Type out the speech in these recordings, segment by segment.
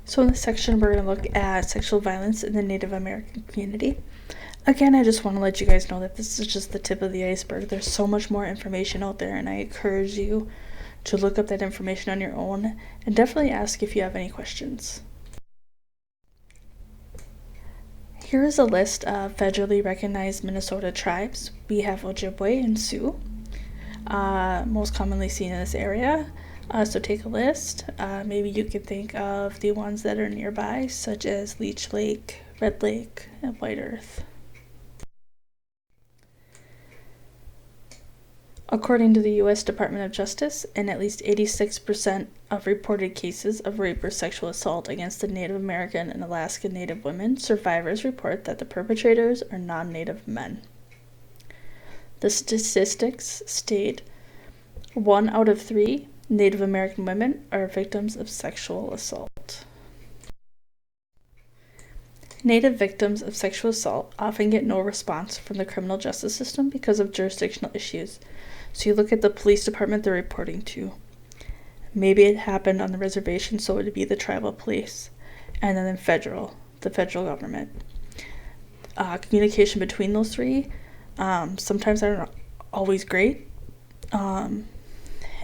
So in this section, we're going to look at sexual violence in the Native American community. Again, I just want to let you guys know that this is just the tip of the iceberg. There's so much more information out there, and I encourage you to look up that information on your own and definitely ask if you have any questions. Here is a list of federally recognized Minnesota tribes. We have Ojibwe and Sioux, most commonly seen in this area. So take a list. Maybe you can think of the ones that are nearby, such as Leech Lake, Red Lake, and White Earth. According to the U.S. Department of Justice, in at least 86% of reported cases of rape or sexual assault against the Native American and Alaska Native women, survivors report that the perpetrators are non-Native men. The statistics state 1 out of 3 Native American women are victims of sexual assault. Native victims of sexual assault often get no response from the criminal justice system because of jurisdictional issues. So you look at the police department they're reporting to. Maybe it happened on the reservation, so it would be the tribal police. And then the federal government. Communication between those three, sometimes aren't always great. And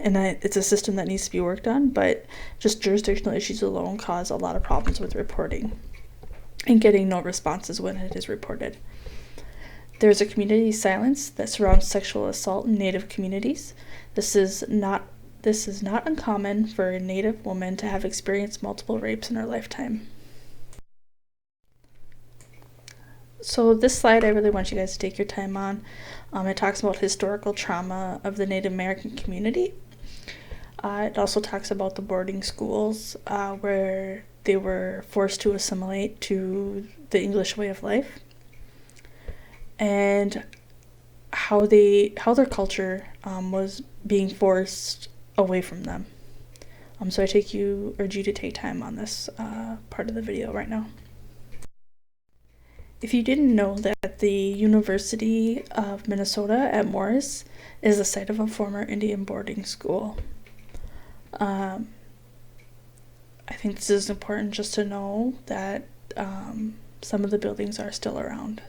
it's a system that needs to be worked on, but just jurisdictional issues alone cause a lot of problems with reporting and getting no responses when it is reported. There's a community silence that surrounds sexual assault in Native communities. This is not uncommon for a Native woman to have experienced multiple rapes in her lifetime. So this slide, I really want you guys to take your time on. It talks about historical trauma of the Native American community. It also talks about the boarding schools where they were forced to assimilate to the English way of life, and how their culture was being forced away from them. So I urge you to take time on this part of the video right now. If you didn't know that the University of Minnesota at Morris is the site of a former Indian boarding school. I think this is important just to know that some of the buildings are still around.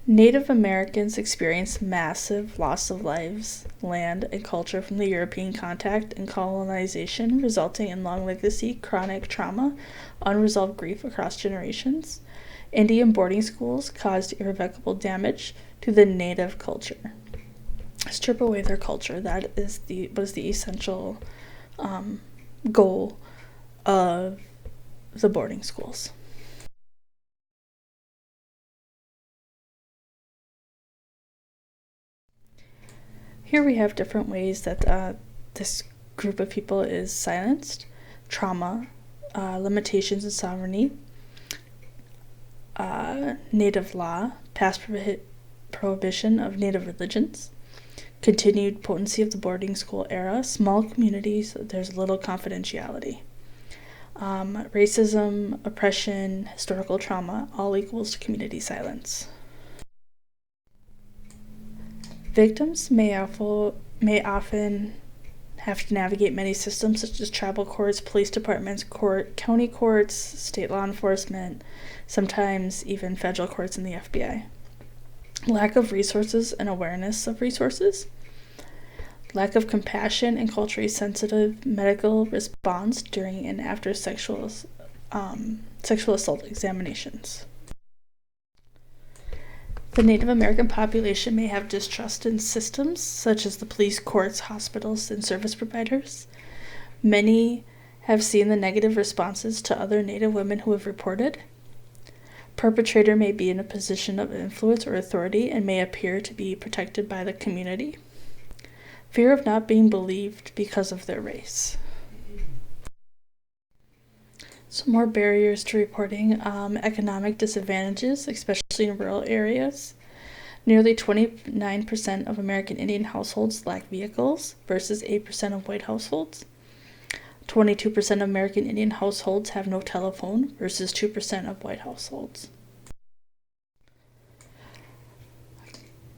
Native Americans experienced massive loss of lives, land, and culture from the European contact and colonization, resulting in long legacy, chronic trauma, unresolved grief across generations. Indian boarding schools caused irrevocable damage to the Native culture. Strip away their culture. That was the essential goal of the boarding schools. Here we have different ways that this group of people is silenced: trauma, limitations and sovereignty, Native law, past prohibition of Native religions, continued potency of the boarding school era, small communities, there's little confidentiality, racism, oppression, historical trauma, all equals to community silence. Victims may often have to navigate many systems such as tribal courts, police departments, county courts, state law enforcement, sometimes even federal courts and the FBI. Lack of resources and awareness of resources. Lack of compassion and culturally sensitive medical response during and after sexual assault examinations. The Native American population may have distrust in systems such as the police, courts, hospitals, and service providers. Many have seen the negative responses to other Native women who have reported. Perpetrator may be in a position of influence or authority and may appear to be protected by the community. Fear of not being believed because of their race. Some more barriers to reporting: economic disadvantages, especially in rural areas. Nearly 29% of American Indian households lack vehicles versus 8% of white households. 22% of American Indian households have no telephone versus 2% of white households.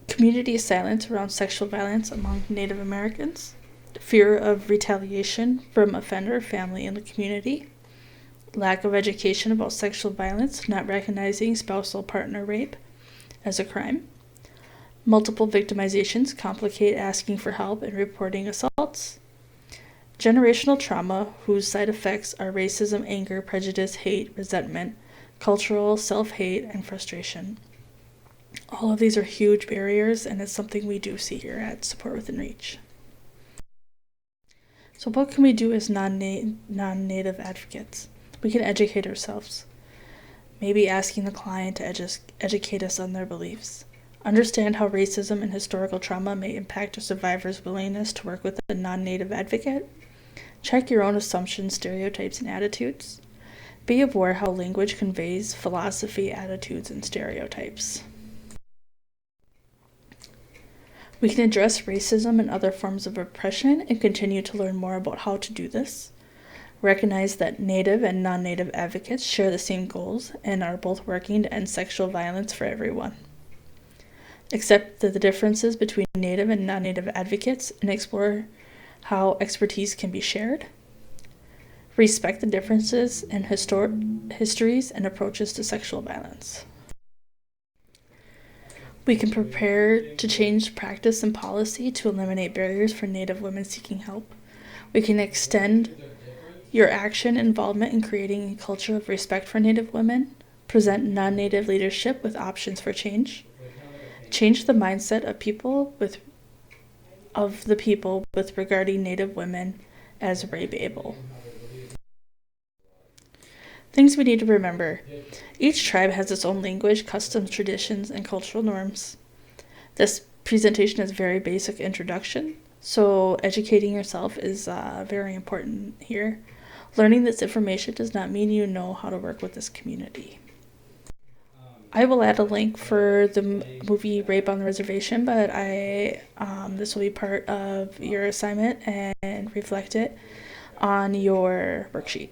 Community silence around sexual violence among Native Americans. Fear of retaliation from offender, family, and the community. Lack of education about sexual violence, not recognizing spousal partner rape as a crime. Multiple victimizations complicate asking for help and reporting assaults. Generational trauma, whose side effects are racism, anger, prejudice, hate, resentment, cultural self-hate, and frustration. All of these are huge barriers, and it's something we do see here at Support Within Reach. So what can we do as non-Native advocates? We can educate ourselves. Maybe asking the client to educate us on their beliefs. Understand how racism and historical trauma may impact a survivor's willingness to work with a non-Native advocate. Check your own assumptions, stereotypes, and attitudes. Be aware how language conveys philosophy, attitudes, and stereotypes. We can address racism and other forms of oppression and continue to learn more about how to do this. Recognize that Native and non-Native advocates share the same goals and are both working to end sexual violence for everyone. Accept the differences between Native and non-Native advocates and explore how expertise can be shared. Respect the differences in histories and approaches to sexual violence. We can prepare to change practice and policy to eliminate barriers for Native women seeking help. We can extend your action and involvement in creating a culture of respect for Native women, present non-Native leadership with options for change the mindset of the people with regarding Native women as rapeable. Things we need to remember. Each tribe has its own language, customs, traditions, and cultural norms. This presentation is a very basic introduction, so educating yourself is very important here. Learning this information does not mean you know how to work with this community. I will add a link for the movie Rape on the Reservation, but this will be part of your assignment and reflect it on your worksheet.